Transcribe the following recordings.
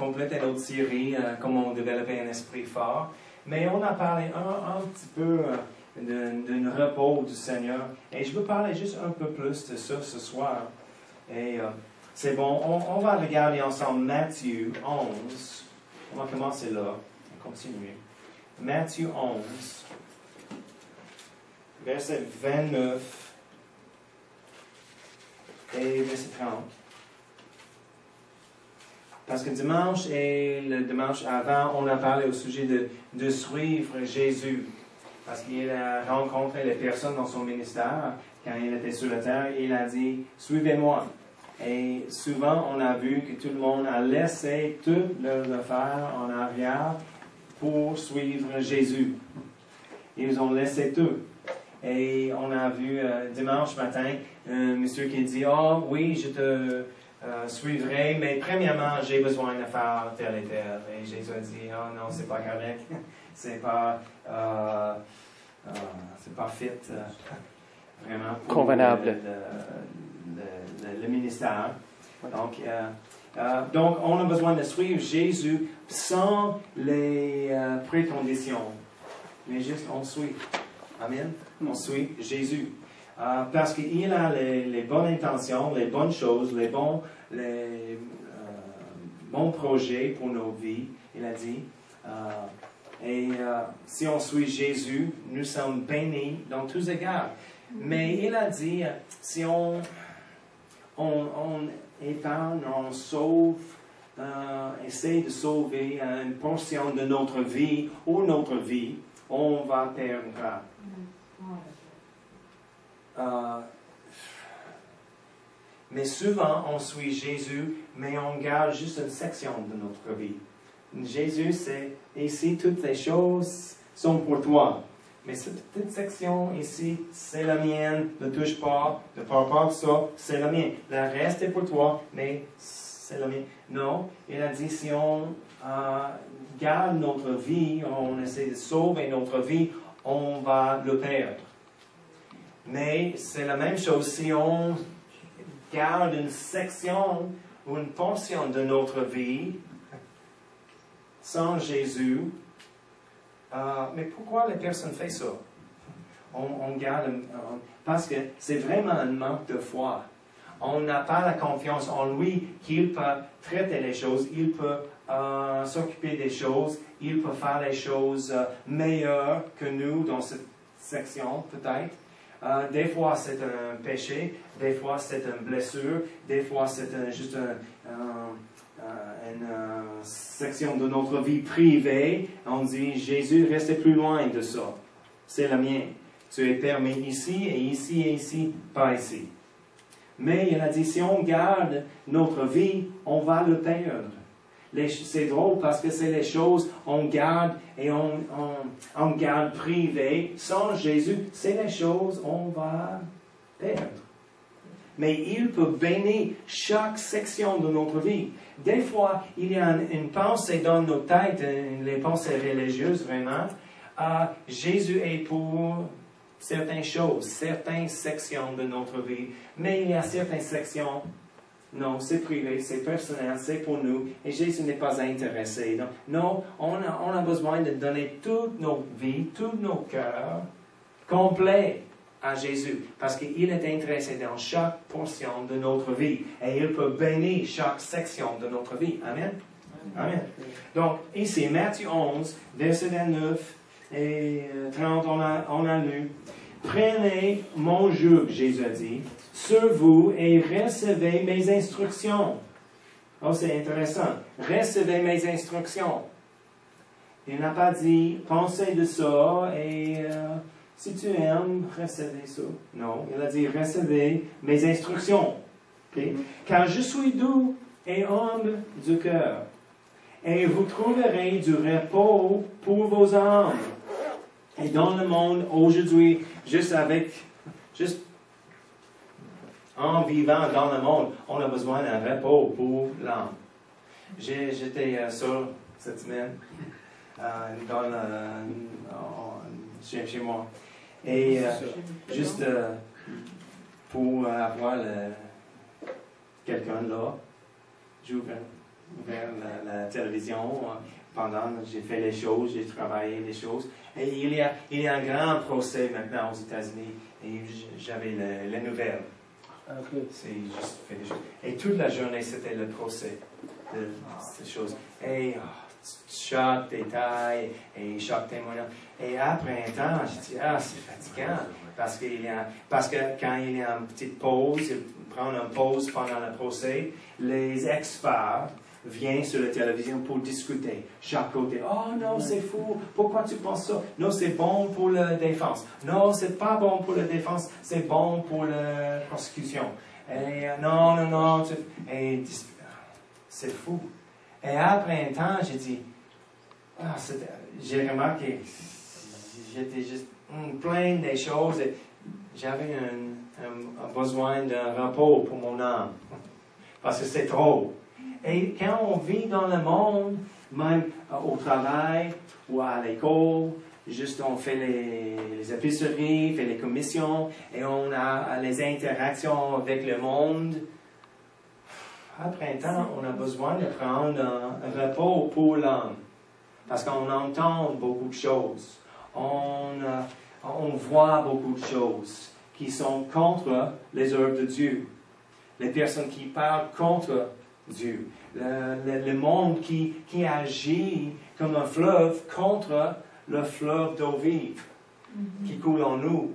complète une autre série, comment développer un esprit fort. Mais on a parlé un petit peu d'un repos du Seigneur. Et je veux parler juste un peu plus de ça ce soir. Et c'est bon, on va regarder ensemble Matthieu 11. On va commencer là. On va continuer. Matthieu 11, verset 29 et verset 30. Parce que dimanche et le dimanche avant, on a parlé au sujet de suivre Jésus. Parce qu'il a rencontré les personnes dans son ministère quand il était sur la terre. Il a dit, suivez-moi. Et souvent, on a vu que tout le monde a laissé toutes leurs affaires en arrière pour suivre Jésus. Ils ont laissé tout. Et on a vu dimanche matin un monsieur qui dit, oh oui, je te suivrai, mais premièrement, j'ai besoin de faire tel et tel. Et Jésus a dit, oh non, c'est pas correct. c'est pas fit, vraiment, pour convenable. Le ministère. Donc, on a besoin de suivre Jésus sans les préconditions. Mais juste, on suit. Amen. On suit Jésus. Parce qu'il a les bonnes intentions, les bonnes choses, les bons projets pour nos vies. Il a dit. Si on suit Jésus, nous sommes bénis dans tous égards. Mais il a dit, si on épargne, on sauve, essaie de sauver une portion de notre vie ou notre vie, on va perdre. Mais souvent, on suit Jésus, mais on garde juste une section de notre vie. Jésus, c'est ici, toutes les choses sont pour toi. Mais cette petite section ici, c'est la mienne, ne touche pas, ne parle pas de ça, c'est la mienne. Le reste est pour toi, mais c'est la mienne. Non, il a dit, si on garde notre vie, on essaie de sauver notre vie, on va le perdre. Mais c'est la même chose si on garde une section ou une portion de notre vie sans Jésus. Mais pourquoi les personnes font ça? On garde, parce que c'est vraiment un manque de foi. On n'a pas la confiance en lui qu'il peut traiter les choses, il peut s'occuper des choses, il peut faire les choses meilleures que nous dans cette section, peut-être. Des fois, c'est un péché, des fois, c'est une blessure, des fois, c'est juste une section de notre vie privée. On dit, Jésus, restez plus loin de ça. C'est la mienne. Tu es permis ici, et ici, pas ici. Mais il a dit, si on garde notre vie, on va le perdre. C'est drôle parce que c'est les choses on garde et on garde privées. Sans Jésus, c'est les choses on va perdre. Mais il peut bénir chaque section de notre vie. Des fois, il y a une pensée dans nos têtes, les pensées religieuses vraiment. Jésus est pour certaines choses, certaines sections de notre vie. Mais il y a certaines sections, non, c'est privé, c'est personnel, c'est pour nous. Et Jésus n'est pas intéressé. Donc, non, on a besoin de donner toute notre vie, tous nos cœurs, complets à Jésus. Parce qu'il est intéressé dans chaque portion de notre vie. Et il peut bénir chaque section de notre vie. Amen? Amen. Donc, ici, Matthieu 11, verset 29 et 30, on a lu. Prenez mon joug, Jésus a dit, sur vous et recevez mes instructions. Oh, c'est intéressant. Recevez mes instructions. Il n'a pas dit, pensez de ça et si tu aimes, recevez ça. Non, il a dit, recevez mes instructions. Okay? Car je suis doux et humble du cœur. Et vous trouverez du repos pour vos âmes. Et dans le monde aujourd'hui, juste en vivant dans le monde, on a besoin d'un repos pour l'âme. J'étais seul cette semaine chez moi. Et juste pour avoir quelqu'un là, j'ai ouvert la télévision pendant j'ai fait les choses, j'ai travaillé les choses. Et il y a un grand procès maintenant aux États-Unis et j'avais les nouvelles. Okay. C'est juste fait des choses. Et toute la journée, c'était le procès de ces choses. Et chaque détail et chaque témoignage. Et après un temps, je dis, c'est fatigant. Parce que quand il y a une petite pause, il prend une pause pendant le procès, les experts viennent sur la télévision pour discuter. Chaque côté, oh non, c'est fou, pourquoi tu penses ça? Non, c'est bon pour la défense. Non, c'est pas bon pour la défense, c'est bon pour la prosecution. Et non, et c'est fou. Et après un temps, j'ai dit, j'ai remarqué, j'étais juste plein des choses et j'avais un besoin d'un repos pour mon âme. Parce que c'est trop. Et quand on vit dans le monde, même au travail ou à l'école, juste on fait les épiceries, fait les commissions et on a les interactions avec le monde. Après un temps, on a besoin de prendre un repos pour l'âme. Parce qu'on entend beaucoup de choses. On voit beaucoup de choses qui sont contre les œuvres de Dieu. Les personnes qui parlent contre Dieu. Le monde qui agit comme un fleuve contre le fleuve d'eau vive qui coule en nous.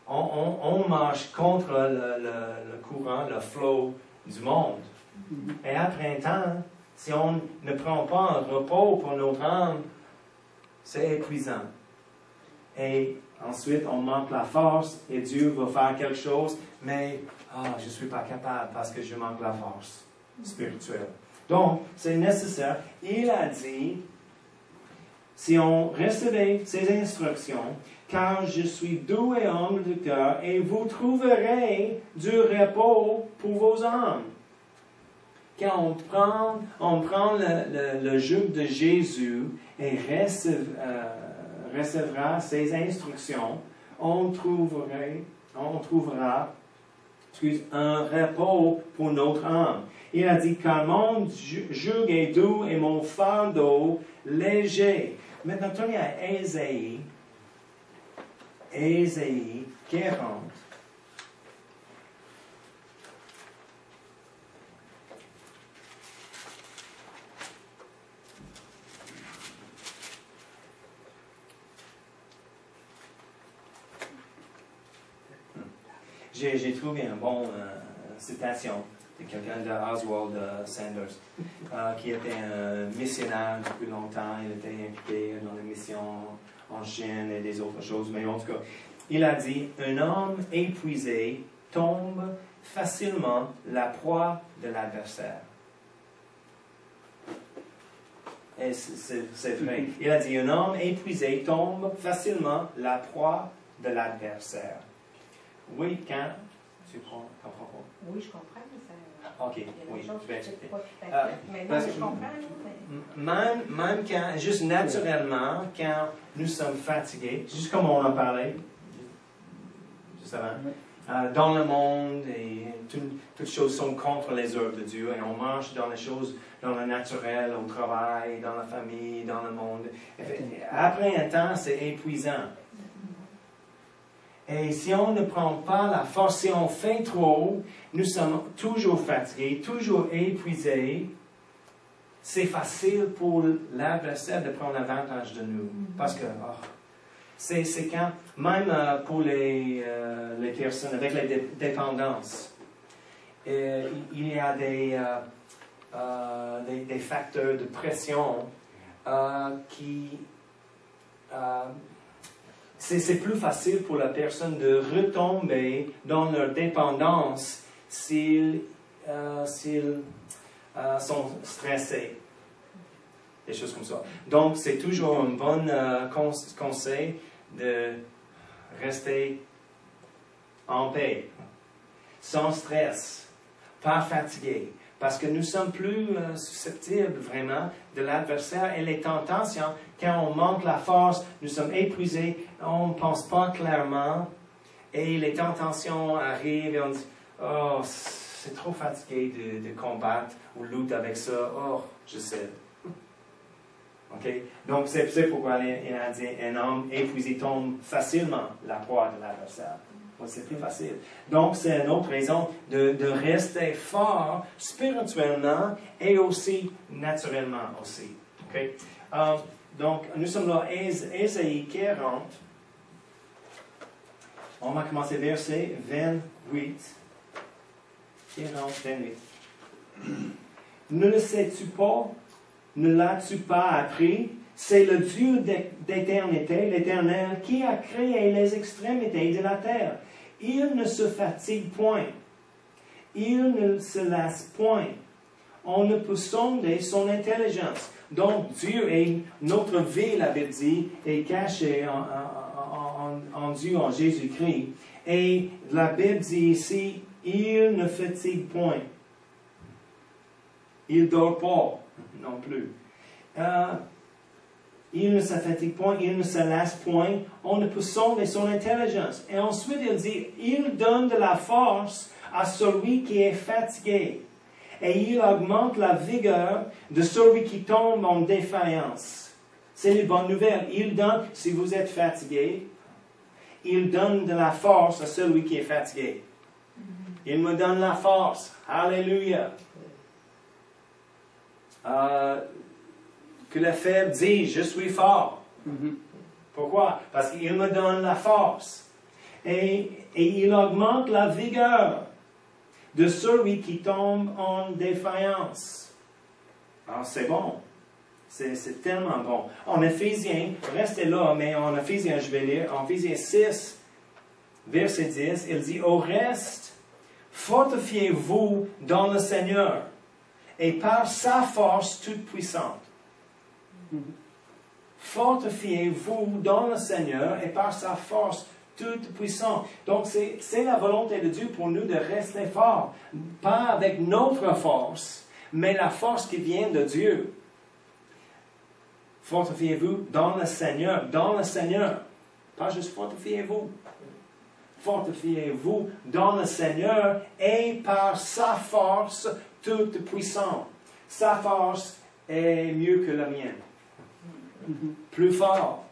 On marche contre le courant, le flot du monde. Et après un temps, si on ne prend pas un repos pour notre âme, c'est épuisant. Et ensuite, on manque la force et Dieu va faire quelque chose, mais je ne suis pas capable parce que je manque la force spirituelle. Donc, c'est nécessaire. Il a dit, si on recevait ces instructions, car je suis doux et humble de cœur, et vous trouverez du repos pour vos âmes. Quand on prend le joug de Jésus et recevra ses instructions, on trouvera un repos pour notre âme. Il a dit, car mon joug est doux et mon fardeau léger. Maintenant, tournez à Ésaïe 40. J'ai trouvé une bonne citation de quelqu'un de Oswald Sanders, qui était un missionnaire depuis longtemps. Il était impliqué dans les missions en Chine et des autres choses. Mais en tout cas, il a dit, un homme épuisé tombe facilement la proie de l'adversaire. Et c'est vrai. Il a dit, un homme épuisé tombe facilement la proie de l'adversaire. Oui, quand tu comprends pas? Oui, je comprends, mais ça... OK, oui, je vais expliquer. Mais non, je comprends, mais... Même quand, juste naturellement, quand nous sommes fatigués, juste comme on en parlait, juste avant, dans le monde, et toutes choses sont contre les œuvres de Dieu, et on marche dans les choses, dans le naturel, au travail, dans la famille, dans le monde. Après un temps, c'est épuisant. Et si on ne prend pas la force, si on fait trop, nous sommes toujours fatigués, toujours épuisés. C'est facile pour l'adversaire de prendre avantage de nous. Parce que c'est quand, même pour les personnes avec la dépendance, il y a des facteurs de pression qui... c'est plus facile pour la personne de retomber dans leur dépendance s'ils sont stressés. Des choses comme ça. Donc, c'est toujours un bon conseil de rester en paix, sans stress, pas fatigué. Parce que nous sommes plus susceptibles vraiment de l'adversaire et les tentations. Quand on manque la force, nous sommes épuisés, on ne pense pas clairement et les tentations arrivent et on dit « Oh, c'est trop fatigué de combattre. ou lutte avec ça, oh, je sais. OK? Donc, c'est pourquoi il a dit un homme épuisé tombe facilement la proie de l'adversaire. C'est plus facile. Donc, c'est une autre raison de rester fort spirituellement et aussi naturellement aussi. Okay? Donc, nous sommes là, Ésaïe 40. On va commencer verset 28. 40, 28. Ne le sais-tu pas? Ne l'as-tu pas appris? C'est le Dieu d'éternité, l'Éternel, qui a créé les extrémités de la terre. Il ne se fatigue point. Il ne se lasse point. On ne peut sonder son intelligence. Donc, Dieu est notre vie, la Bible dit, est cachée en Dieu, en Jésus-Christ. Et la Bible dit ici, il ne fatigue point. Il ne dort pas non plus. Il ne se fatigue point, il ne se lasse point. On ne peut sonder son intelligence. Et ensuite, il dit, il donne de la force à celui qui est fatigué. Et il augmente la vigueur de celui qui tombe en défaillance. C'est les bonnes nouvelles. Il donne, si vous êtes fatigué, il donne de la force à celui qui est fatigué. Il me donne la force. Alléluia. Que le faible dit, je suis fort. Pourquoi? Parce qu'il me donne la force. Et il augmente la vigueur de celui qui tombe en défaillance. Alors, c'est bon. C'est tellement bon. En Éphésiens, restez là, mais en Éphésiens, je vais lire, en Éphésiens 6, verset 10, il dit, au reste, fortifiez-vous dans le Seigneur et par sa force toute puissante. Fortifiez-vous dans le Seigneur et par sa force toute puissante. Donc, c'est la volonté de Dieu pour nous de rester forts. Pas avec notre force, mais la force qui vient de Dieu. Fortifiez-vous dans le Seigneur. Dans le Seigneur. Pas juste fortifiez-vous. Fortifiez-vous dans le Seigneur et par sa force toute puissante. Sa force est mieux que la mienne. Plus fort.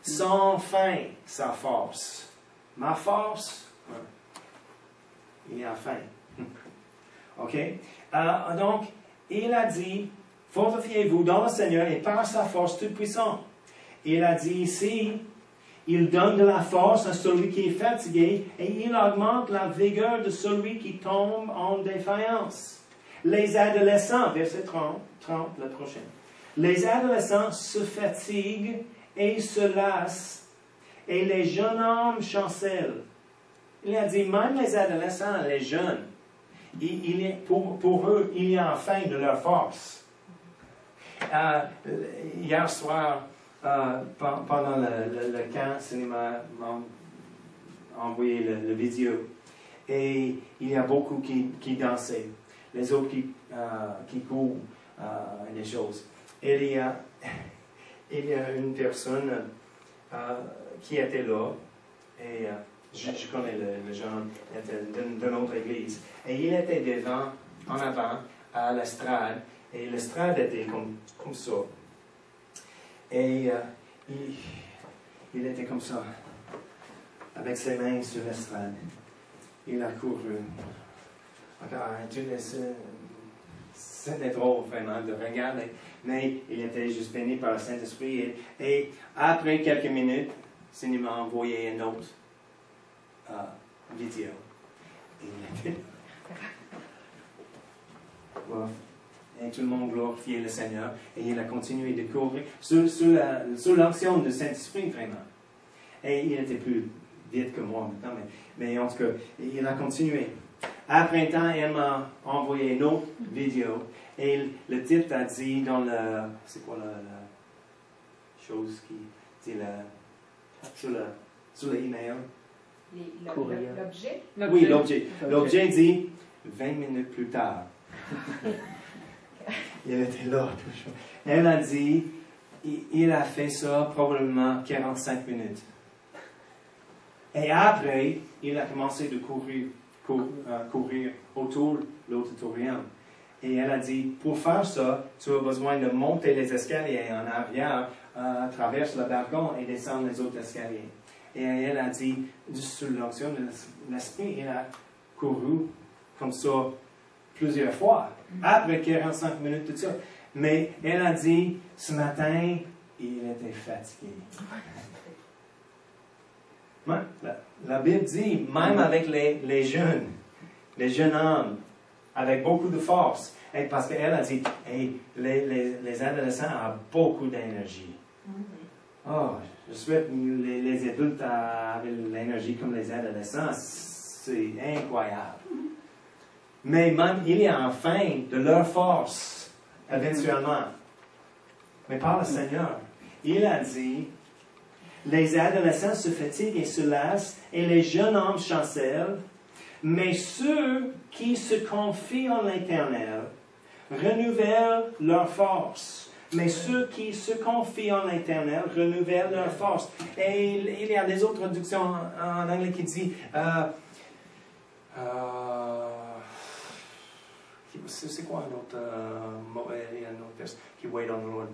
Sans fin, sa force. Ma force, il y a fin. OK? Donc, il a dit, fortifiez-vous dans le Seigneur et par sa force toute puissante. Il a dit ici, il donne de la force à celui qui est fatigué et il augmente la vigueur de celui qui tombe en défaillance. Les adolescents, verset 30, le prochain. Les adolescents se fatiguent et se lassent, et les jeunes hommes chancellent. Il a dit, même les adolescents, les jeunes, pour eux, il y a une fin de leur force. Hier soir, pendant le camp cinéma, m'ont envoyé la vidéo, et il y a beaucoup qui dansaient, les autres qui courent, des choses. Et il y a une personne qui était là, et je connais le jeune, il était de notre église, et il était devant, en avant, à l'estrade, et l'estrade était comme ça. Et il était comme ça, avec ses mains sur l'estrade. Il a couru. C'était drôle vraiment de regarder, mais il était juste béni par le Saint-Esprit. Et après quelques minutes, le Seigneur m'a envoyé une autre vidéo. Et il était... Wow. Et tout le monde glorifiait le Seigneur. Et il a continué de courir sous l'action du Saint-Esprit, vraiment. Et il était plus vite que moi maintenant, mais en tout cas, il a continué. Après un temps, elle m'a envoyé une autre vidéo. Et le titre a dit dans le... C'est quoi la chose qui dit sur l'email? L'objet? Oui, l'objet. L'objet dit 20 minutes plus tard. Il était là toujours. Elle a dit, il a fait ça probablement 45 minutes. Et après, il a commencé de courir autour de l'auditorium. Et elle a dit, pour faire ça, tu as besoin de monter les escaliers en arrière, traverse le balcon et descendre les autres escaliers. Et elle a dit, sous l'onction de l'esprit, elle a couru comme ça plusieurs fois, après 45 minutes de ça. Mais elle a dit, ce matin, il était fatigué. La Bible dit, même avec les jeunes hommes, avec beaucoup de force, et parce qu'elle a dit, hey, les adolescents ont beaucoup d'énergie. Oh, je souhaite que les adultes avaient l'énergie comme les adolescents. C'est incroyable. Mais même, il y a un fin de leur force, éventuellement. Mais par le Seigneur. Il a dit, les adolescents se fatiguent et se lassent, et les jeunes hommes chancellent, mais ceux qui se confient en l'Éternel renouvellent leur force. Mais ceux qui se confient en l'Éternel renouvellent leur force. Et il y a des autres traductions en anglais qui disent, c'est quoi un autre mot, il y a un autre verset qui wait on the Lord.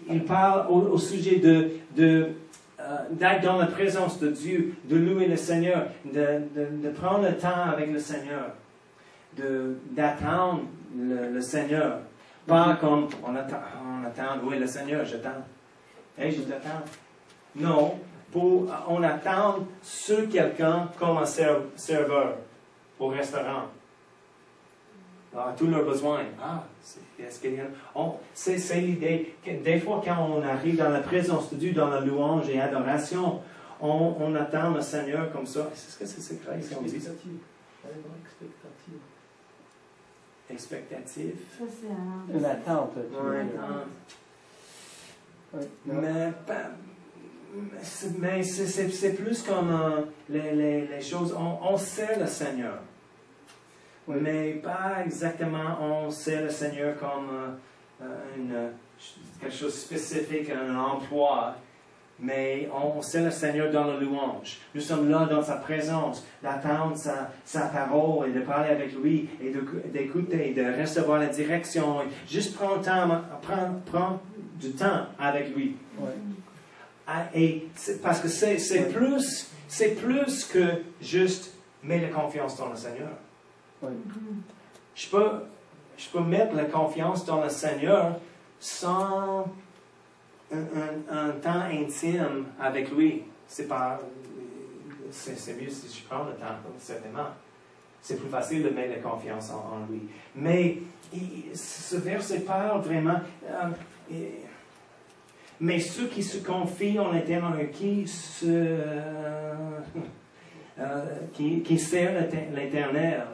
Il parle au sujet d'être dans la présence de Dieu, de louer le Seigneur, de prendre le temps avec le Seigneur, d'attendre le Seigneur. Pas comme on attend, oui, le Seigneur, j'attends. Hey, je t'attends. Non, on attend sur quelqu'un comme un serveur au restaurant. Tous leurs besoins. C'est l'idée. Des fois, quand on arrive dans la présence de Dieu, dans la louange et adoration, on attend le Seigneur comme ça. Est-ce que c'est clair si on dit ça? Expectatif. Ça, c'est une attente. Mais c'est plus comme les choses. On sait le Seigneur. Oui. Mais pas exactement, on sait le Seigneur comme quelque chose de spécifique, un emploi, mais on sait le Seigneur dans la louange. Nous sommes là dans sa présence, d'attendre sa parole et de parler avec lui et d'écouter, de recevoir la direction. Juste prendre du temps avec lui. Oui. Et parce que c'est plus que juste mettre la confiance dans le Seigneur. Oui. Je peux mettre la confiance dans le Seigneur sans un temps intime avec lui. C'est mieux si je prends le temps, certainement. C'est plus facile de mettre la confiance en lui. Mais ce verset parle vraiment... mais ceux qui se confient en l'Éternel, qui servent l'Éternel,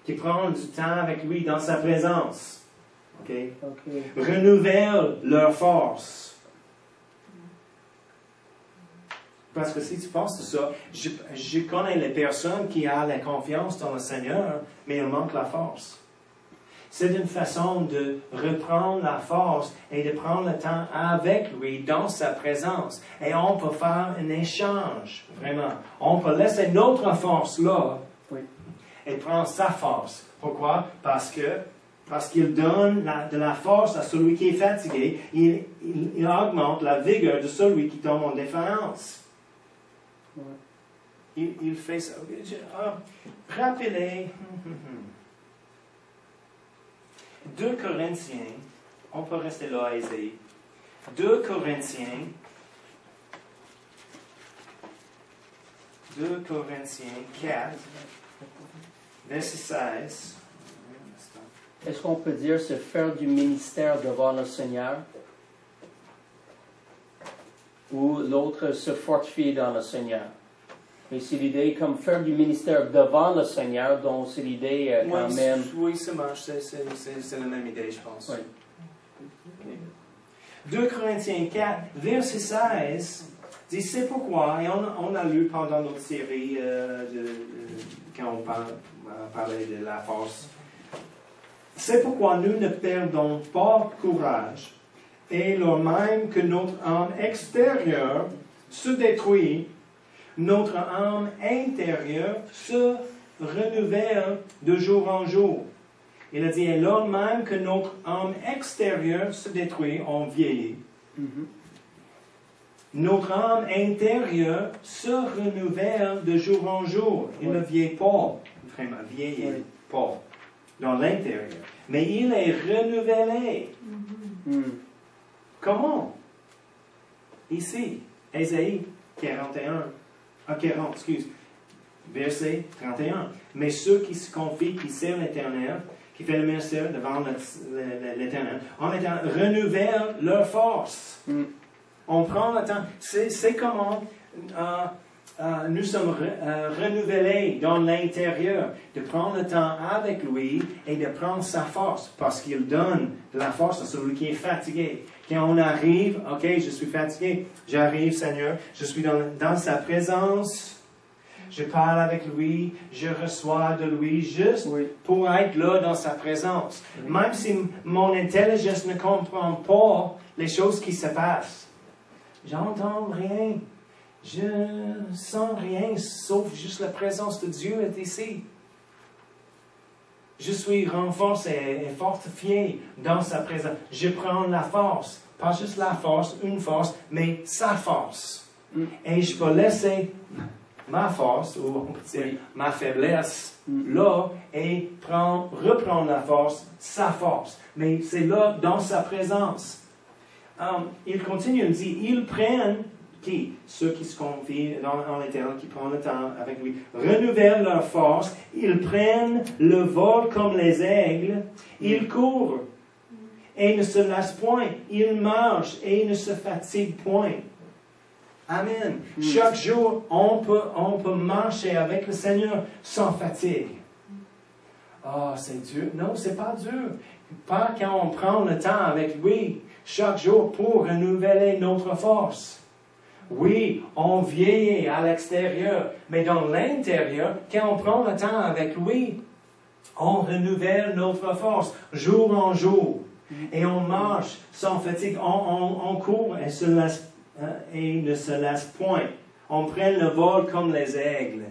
qui prennent du temps avec lui dans sa présence, renouvellent leur force. Parce que si tu penses de ça, je connais les personnes qui ont la confiance dans le Seigneur, mais ils manquent la force. C'est une façon de reprendre la force et de prendre le temps avec lui dans sa présence. Et on peut faire un échange, vraiment. On peut laisser notre force là et prendre sa force. Pourquoi? Parce qu'il donne de la force à celui qui est fatigué. Il augmente la vigueur de celui qui tombe en défaillance. Il fait ça. Rappelez... 2 Corinthiens, on peut rester là à Ésaïe. 2 Corinthiens 4, verset 16. Est-ce qu'on peut dire se faire du ministère devant le Seigneur? Ou l'autre se fortifier dans le Seigneur? Mais c'est l'idée comme faire du ministère devant le Seigneur, donc c'est l'idée quand même... Oui, ça marche, c'est la même idée, je pense. Oui. 2 Corinthiens 4, verset 16, dit, c'est pourquoi, et on a lu pendant notre série, quand on parlait de la force, c'est pourquoi nous ne perdons pas courage, et lors même que notre âme extérieure se détruit, notre âme intérieure se renouvelle de jour en jour. Il a dit, et lors même que notre homme extérieur se détruit, on vieillit. Notre âme intérieure se renouvelle de jour en jour. Il ne vieillit pas, vraiment, vieillit pas dans l'intérieur. Mais il est renouvelé. Comment? Ici, Ésaïe 40, verset 31. Mais ceux qui se confient, qui servent l'Éternel, qui fait le ministère devant l'Éternel, renouvellent leur force. On prend le temps. C'est comment nous sommes renouvelés dans l'intérieur, de prendre le temps avec lui et de prendre sa force, parce qu'il donne de la force à celui qui est fatigué. Quand on arrive, ok, je suis fatigué, j'arrive, Seigneur, je suis dans sa présence, je parle avec lui, je reçois de lui juste pour être là dans sa présence. Même si mon intelligence ne comprend pas les choses qui se passent. J'entends rien. Je sens rien, sauf juste la présence de Dieu est ici. Je suis renforcé et fortifié dans sa présence. Je prends la force. Pas juste la force, une force, mais sa force. Et je peux laisser ma force, ou on peut dire ma faiblesse, là, et reprendre la force, sa force. Mais c'est là, dans sa présence. Il continue, il dit, ils prennent, qui? Ceux qui se confient en l'Éternel, qui prennent le temps avec lui, renouvellent leur force, ils prennent le vol comme les aigles, ils courent et ne se lassent point, ils marchent et ne se fatiguent point. Amen. Chaque jour, on peut marcher avec le Seigneur sans fatigue. Ah, c'est dur. Non, c'est pas dur. Pas quand on prend le temps avec lui, chaque jour, pour renouveler notre force. Oui, on vieillit à l'extérieur, mais dans l'intérieur, quand on prend le temps avec lui, on renouvelle notre force jour en jour. Et on marche sans fatigue, on court et ne se lasse point. On prend le vol comme les aigles.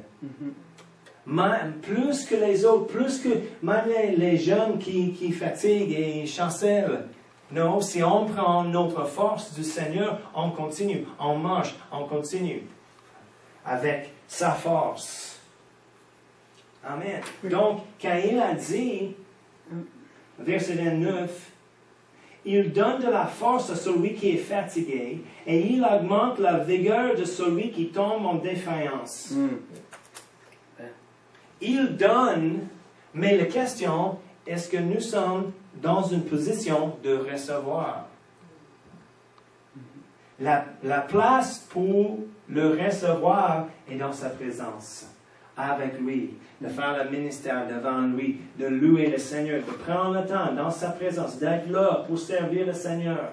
Plus que les autres, plus que même les jeunes qui fatiguent et chancellent. Non, si on prend notre force du Seigneur, on continue, on marche, on continue avec sa force. Amen. Donc, quand il a dit, verset 29, il donne de la force à celui qui est fatigué et il augmente la vigueur de celui qui tombe en défaillance. Il donne, mais la question, est-ce que nous sommes dans une position de recevoir? La place pour le recevoir est dans sa présence, avec lui, de faire le ministère devant lui, de louer le Seigneur, de prendre le temps dans sa présence, d'être là pour servir le Seigneur.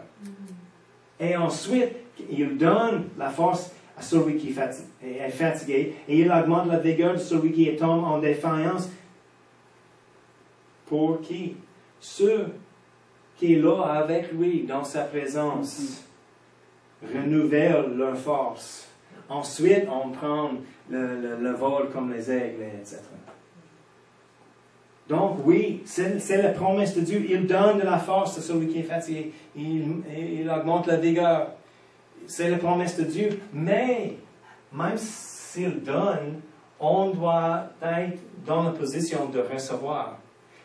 Et ensuite, il donne la force à celui qui est fatigué et il augmente la vigueur de celui qui tombe en défaillance. Pour qui? Ceux qui sont là avec lui dans sa présence renouvellent leur force. Ensuite, on prend le vol comme les aigles, etc. Donc oui, c'est la promesse de Dieu. Il donne de la force à celui qui est fatigué. Il augmente la vigueur. C'est la promesse de Dieu. Mais, même s'il donne, on doit être dans la position de recevoir.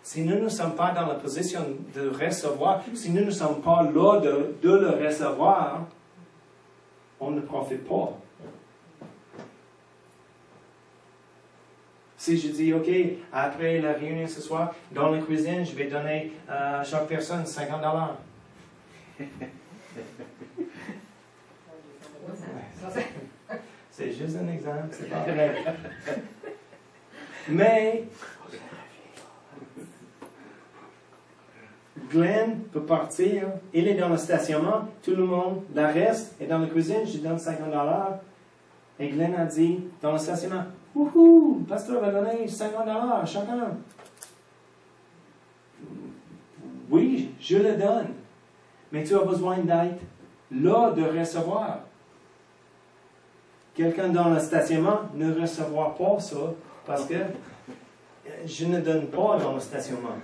Si nous ne sommes pas dans la position de recevoir, si nous ne sommes pas là de le recevoir, on ne profite pas. Si je dis, OK, après la réunion ce soir, dans la cuisine, je vais donner à chaque personne $50. C'est juste un exemple, c'est pas vrai. Mais, Glenn peut partir, il est dans le stationnement, tout le monde, le reste est dans la cuisine, je donne $50. Et Glenn a dit, dans le stationnement, wouhou, le pasteur va donner $50 à chacun. Oui, je le donne. Mais tu as besoin d'être là de recevoir. Quelqu'un dans le stationnement ne recevra pas ça. Parce que je ne donne pas dans le stationnement.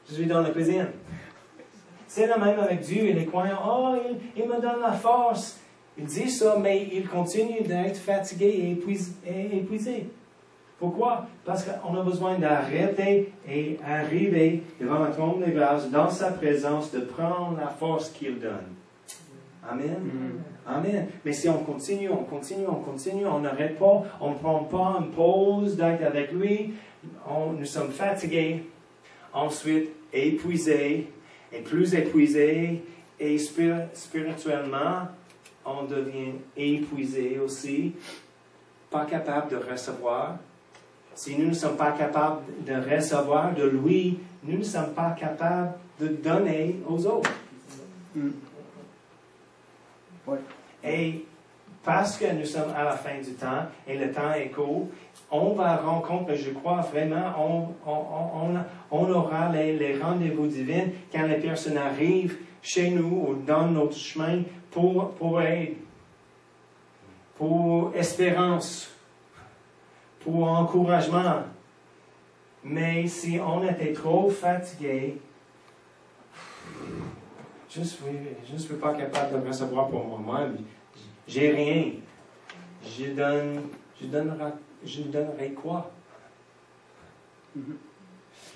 Je suis dans la cuisine. C'est la même avec Dieu et les croyants. Oh, il me donne la force. Il dit ça, mais il continue d'être fatigué et épuisé. Pourquoi? Parce qu'on a besoin d'arrêter et arriver devant le trône de grâce, dans sa présence, de prendre la force qu'il donne. Amen. Amen. Mais si on continue, on n'arrête pas, on ne prend pas une pause d'être avec lui, nous sommes fatigués, ensuite épuisés, et plus épuisés, et spirituellement, on devient épuisé aussi, pas capable de recevoir. Si nous ne sommes pas capables de recevoir de lui, nous ne sommes pas capables de donner aux autres. Oui. Et parce que nous sommes à la fin du temps et le temps est court, on va rencontrer, je crois vraiment, on aura les rendez-vous divins quand les personnes arrivent chez nous ou dans notre chemin pour aide, pour espérance, pour encouragement. Mais si on était trop fatigué, je ne suis pas capable de recevoir pour moi-même. J'ai rien. Je donnerai quoi?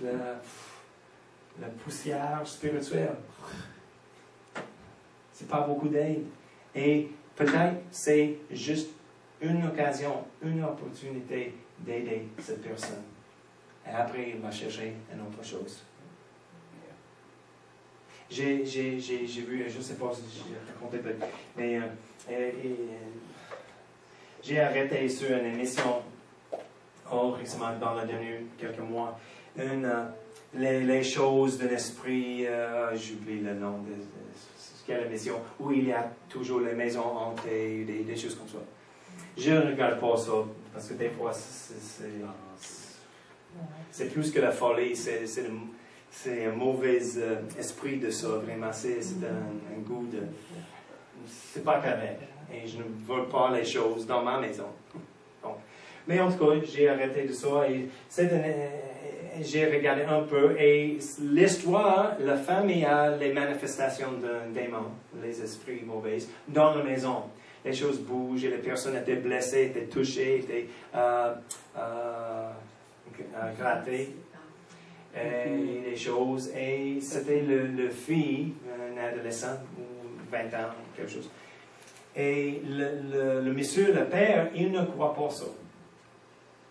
La poussière spirituelle. C'est pas beaucoup d'aide. Et peut-être c'est juste une occasion, une opportunité d'aider cette personne. Et après, il va chercher une autre chose. J'ai vu, je ne sais pas si j'ai raconté, mais j'ai arrêté sur une émission récemment dans les derniers quelques mois, les choses de l'esprit, j'oublie le nom de quelle émission, où il y a toujours les maisons hantées, des choses comme ça. Je ne regarde pas ça, parce que des fois, c'est plus que la folie, c'est un mauvais esprit de ça, vraiment. C'est un goût de... C'est pas correct. Et je ne veux pas les choses dans ma maison. Bon. Mais en tout cas, j'ai arrêté de ça et j'ai regardé un peu. Et l'histoire, la famille a les manifestations d'un démon, les esprits mauvais, dans la maison. Les choses bougent et les personnes étaient blessées, étaient touchées, étaient grattées. Et les choses. Et c'était le fille, un adolescent, ou 20 ans, quelque chose. Et le monsieur, le père, il ne croit pas ça.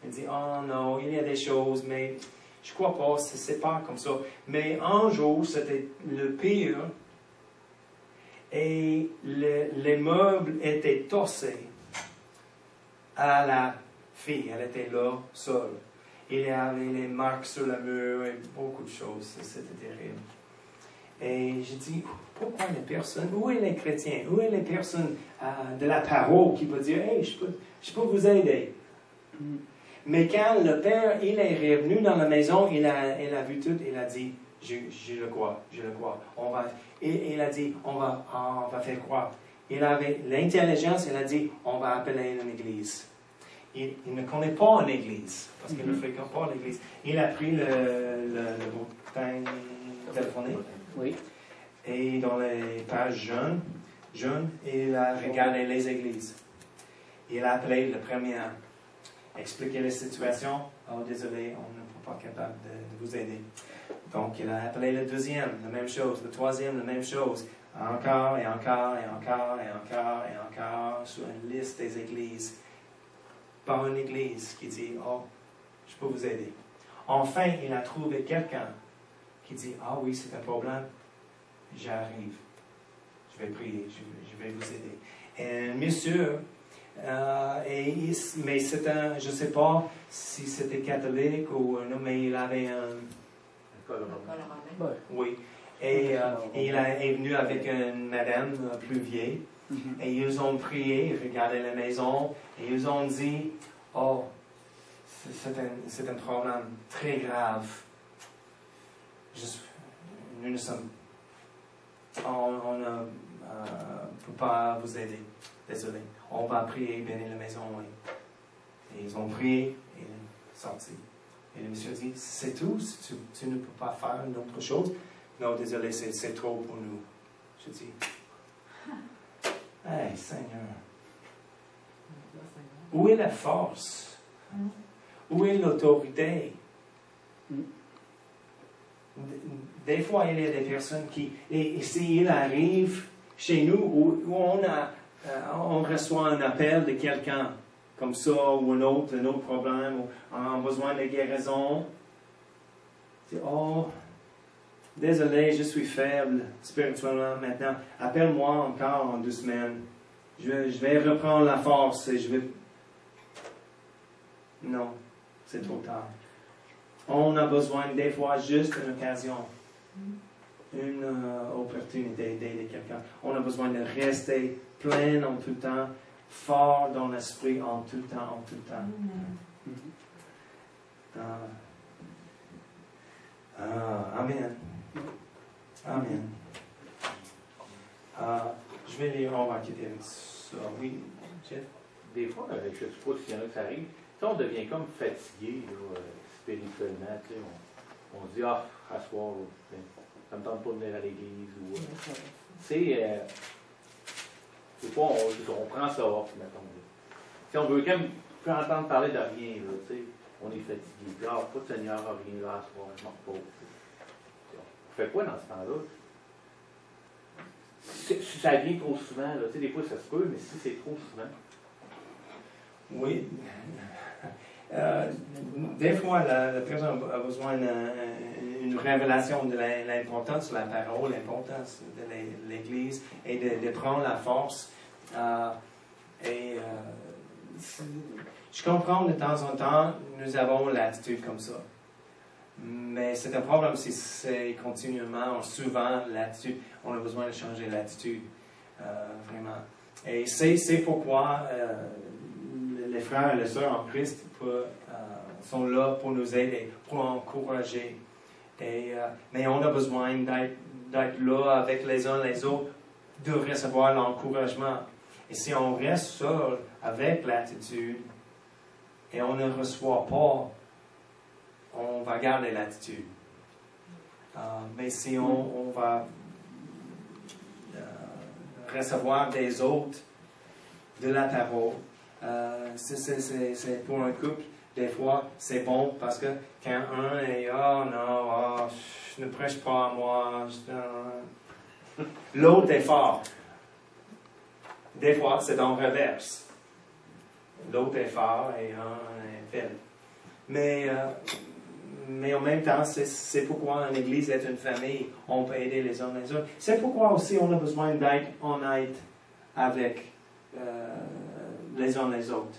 Il dit, oh non, il y a des choses, mais je ne crois pas, c'est pas comme ça. Mais un jour, c'était le pire, et les meubles étaient torsés à la fille. Elle était là, seule. Il y avait les marques sur le mur et beaucoup de choses. C'était terrible. Et je dis, pourquoi les personnes, où est les chrétiens, où est les personnes de la parole qui peuvent dire, hey, je peux vous aider. Mais quand le père, il est revenu dans la maison, il a vu tout, il a dit, je le crois. Il a dit, on va faire croire. Il avait l'intelligence, il a dit, on va appeler une église. Il ne connaît pas une église, parce qu'il ne fréquente pas l'église. Il a pris le boutin téléphonique. Oui. Et dans les pages jeunes, il a regardé les églises. Il a appelé le premier, expliqué la situation. Oh, désolé, on n'est pas capable de vous aider. Donc, il a appelé le deuxième, la même chose. Le troisième, la même chose. Encore et encore et encore et encore et encore sur une liste des églises. Par une église qui dit, oh, je peux vous aider. Enfin, il a trouvé quelqu'un qui dit, ah oui, c'est un problème, j'arrive, je vais prier, je vais vous aider. Et un monsieur, mais c'est un, je ne sais pas si c'était catholique ou non, mais il avait un... Oui. Et il est venu avec une madame plus vieille. Et ils ont prié, regardé la maison, et ils ont dit, oh, c'est un problème très grave. Nous ne sommes... On ne peut pas vous aider. Désolé. On va prier, bénir la maison. Et Et ils ont prié et il est sorti. Et le monsieur dit, c'est tout, tu ne peux pas faire une autre chose? Non, désolé, c'est trop pour nous. Je dis, hey, Seigneur, où est la force? Où est l'autorité? Des fois, il y a des personnes qui, et s'il arrive chez nous où on reçoit un appel de quelqu'un, comme ça, ou un autre problème, ou on a besoin de guérison, dit, oh, désolé, je suis faible spirituellement maintenant, appelle-moi encore en 2 semaines, je vais reprendre la force et je vais... Non, c'est trop tard. On a besoin des fois juste d'une occasion, une opportunité d'aider quelqu'un. On a besoin de rester plein en tout temps, fort dans l'esprit en tout temps, Amen. Amen. Je vais lire, on va quitter avec ça. Oui, Jeff? Des fois, je ne sais pas s'il y en a que ça arrive, on devient comme fatigué là, spirituellement. On se dit, à soir, ça ne me tente pas de venir à l'église. Des fois, on prend ça off, mettons. On veut quand même plus entendre parler de rien. Là, on est fatigué. Pas de Seigneur, rien là, à soir, je m'en repose. On fait quoi dans ce temps-là? Si ça vient trop souvent, là, des fois ça se peut, mais si c'est trop souvent. Oui. Des fois, la personne a besoin d'une révélation de l'importance de la parole, l'importance de l'Église et de prendre la force. Je comprends de temps en temps, nous avons l'attitude comme ça. Mais c'est un problème si c'est continuellement, souvent, l'attitude. On a besoin de changer l'attitude, vraiment. Et c'est pourquoi les frères et les sœurs en Christ sont là pour nous aider, pour encourager. Mais on a besoin d'être là avec les uns les autres, de recevoir l'encouragement. Et si on reste seul avec l'attitude et on ne reçoit pas, on va garder l'attitude. Mais si on va recevoir des autres de la parole, c'est pour un couple, des fois, c'est bon parce que quand un est je ne prêche pas à moi, l'autre est fort. Des fois, c'est en reverse. L'autre est fort et un est faible. Mais en même temps, c'est pourquoi une église est une famille. On peut aider les uns les autres. C'est pourquoi aussi on a besoin d'être honnête avec les uns les autres.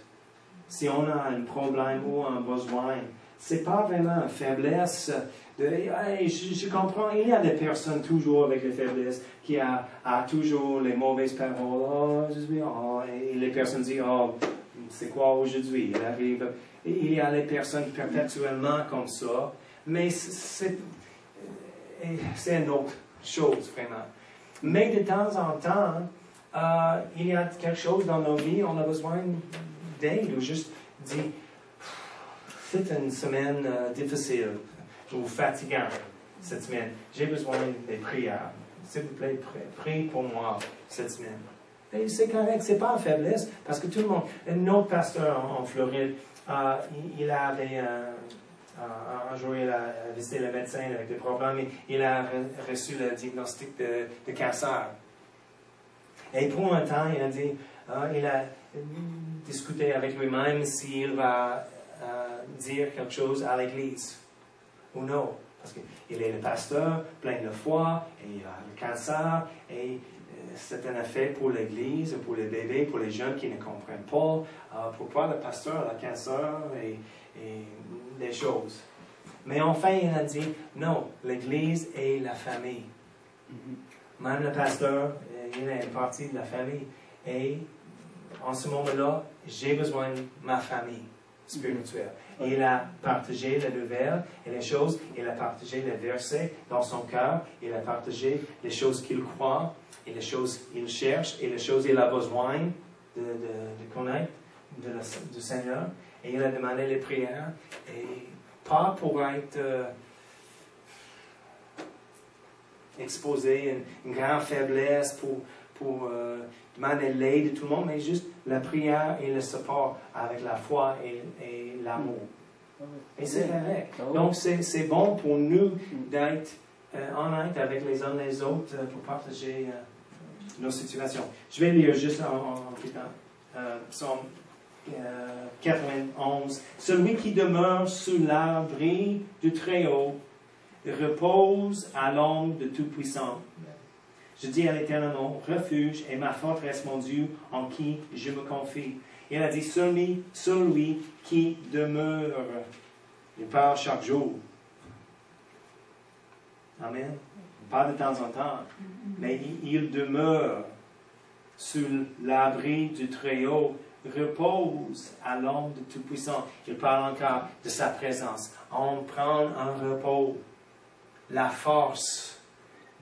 Si on a un problème ou un besoin, c'est pas vraiment une faiblesse. Je comprends, il y a des personnes toujours avec les faiblesses qui a toujours les mauvaises paroles. Et les personnes disent, c'est quoi aujourd'hui? Il arrive. Et il y a les personnes perpétuellement comme ça. Mais c'est une autre chose, vraiment. Mais de temps en temps, il y a quelque chose dans nos vies, on a besoin d'aide ou juste dire, c'est une semaine difficile ou fatigante cette semaine. J'ai besoin des prières. S'il vous plaît, priez pour moi cette semaine. Et c'est correct, c'est pas une faiblesse, parce que tout le monde, notre pasteur en Floride, il avait un jour, il a visité le médecin avec des problèmes, et il a reçu le diagnostic de cancer. Et pour un temps, il a dit, il a discuté avec lui-même s'il va dire quelque chose à l'Église ou non. Parce qu'il est le pasteur, plein de foi, et il a le cancer, et c'est un effet pour l'Église, pour les bébés, pour les jeunes qui ne comprennent pas pourquoi le pasteur a le cancer et des choses. Mais enfin, il a dit, non, l'Église est la famille. Même le pasteur, il est une partie de la famille. Et en ce moment-là, j'ai besoin de ma famille spirituelle. Il a partagé la nouvelle et les choses, il a partagé les versets dans son cœur, il a partagé les choses qu'il croit, et les choses qu'il cherche, et les choses qu'il a besoin de connaître du Seigneur. Et il a demandé les prières, et pas pour être exposé à une grande faiblesse, pour demander l'aide de tout le monde, mais juste la prière et le support avec la foi et l'amour. Et c'est correct. Donc, c'est bon pour nous d'être honnêtes avec les uns les autres pour partager nos situations. Je vais lire juste en Psaume 91. Celui qui demeure sous l'abri du Très-Haut repose à l'ombre de Tout-Puissant. Je dis à l'Éternel, mon refuge et ma forteresse, mon Dieu, en qui je me confie. Il a dit, celui qui demeure. Il parle chaque jour. Amen. Pas de temps en temps. Mais il demeure sous l'abri du Très-Haut, repose à l'ombre de Tout-Puissant. Il parle encore de sa présence. On prend un repos, la force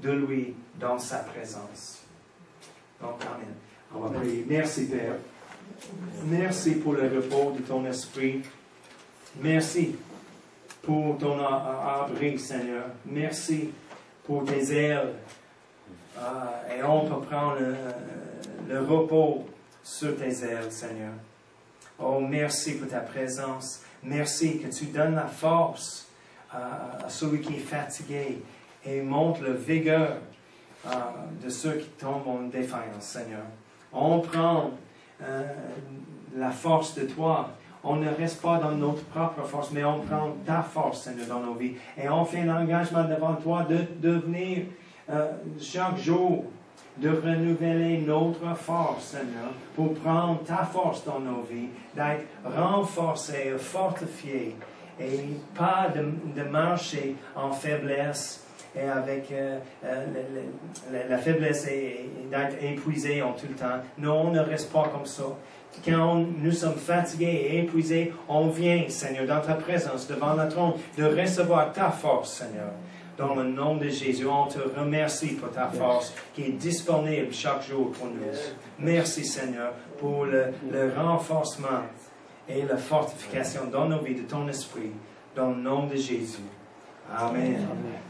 de lui dans sa présence. Donc, amen. On va prier. Merci, Père. Merci pour le repos de ton esprit. Merci pour ton abri, Seigneur. Merci pour tes ailes. Et on peut prendre le repos sur tes ailes, Seigneur. Oh, merci pour ta présence. Merci que tu donnes la force à celui qui est fatigué et montre la vigueur de ceux qui tombent en défaillance, Seigneur. On prend la force de toi. On ne reste pas dans notre propre force, mais on prend ta force, Seigneur, dans nos vies. Et on fait un engagement devant toi de venir chaque jour, de renouveler notre force, Seigneur, pour prendre ta force dans nos vies, d'être renforcé, fortifié, et pas de marcher en faiblesse, et avec la faiblesse et d'être épuisé en tout le temps. Non, on ne reste pas comme ça. Quand nous sommes fatigués et épuisés, on vient, Seigneur, dans ta présence, devant le trône, de recevoir ta force, Seigneur. Dans le nom de Jésus, on te remercie pour ta force qui est disponible chaque jour pour nous. Merci, Seigneur, pour le renforcement et la fortification dans nos vies de ton esprit, dans le nom de Jésus. Amen. Amen.